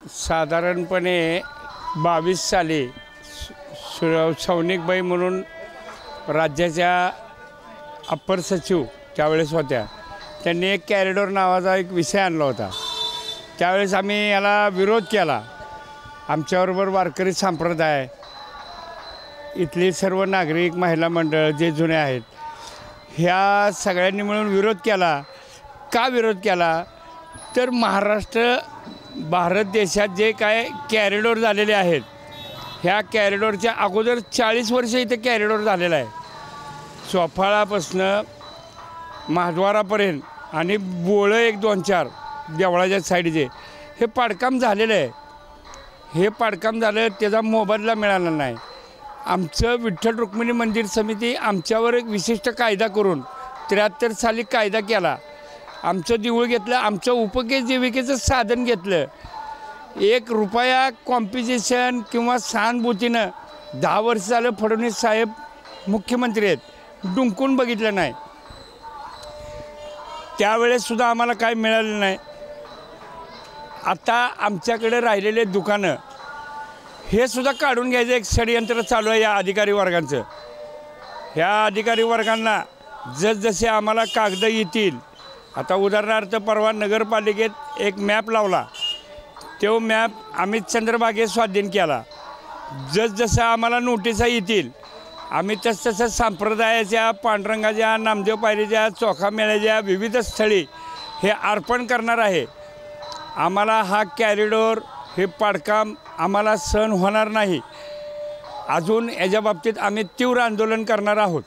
साधारणपणे 22 साली सौनिकबाई म्हणून राज्याच्या अप्पर सचिव त्यावेळेस होत्या. त्यांनी एक कॅरिडॉर नावाचा एक विषय आणला होता. त्यावेळेस आम्ही याला विरोध केला. आमच्याबरोबर वारकरी संप्रदाय, इथली सर्व नागरिक, महिला मंडळ जे जुने आहेत, ह्या सगळ्यांनी मिळून विरोध केला. का विरोध केला तर भारत देशात जे काय कॅरिडॉर झालेले आहेत, ह्या कॅरिडॉरच्या अगोदर 40 वर्ष इथे कॅरिडॉर झालेला आहे. चोफाळापासनं महाद्वारापर्यंत आणि बोळं 1-2-4 देवळाच्या साईडचे हे पाडकाम झालेलं आहे. हे पाडकाम झालं, त्याचा मोबदला मिळाला नाही. आमचं विठ्ठल रुक्मिणी मंदिर समिती आमच्यावर एक विशिष्ट कायदा करून 73 साली कायदा केला. आमचं देऊळ घेतलं, आमचं उपजीविकेचं साधन घेतलं. 1 रुपया कॉम्पिटिशन किंवा सहानुभूतीनं 10 वर्ष झालं फडणवीस साहेब मुख्यमंत्री आहेत, डुंकून बघितलं नाही. त्यावेळेससुद्धा आम्हाला काय मिळालं नाही. आता आमच्याकडे राहिलेले दुकानं हे सुद्धा काढून घ्यायचं एक षडयंत्र चालू आहे या अधिकारी वर्गांचं. ह्या अधिकारी वर्गांना जसजसे आम्हाला कागद येतील, आता उदाहरणार्थ परवा नगरपालिकेत एक मॅप लावला, तो मॅप आम्ही चंद्रभागेत स्वाधीन केला. जसजसं आम्हाला नोटिसा येतील आम्ही तसतसं संप्रदायाच्या, पांडुरंगाच्या, नामदेव पायरीच्या, चोखा मेळ्याच्या विविध स्थळी हे अर्पण करणार आहे. आम्हाला हा कॅरिडॉर हे पाडकाम आम्हाला सहन होणार नाही. अजून याच्या बाबतीत आम्ही तीव्र आंदोलन करणार आहोत.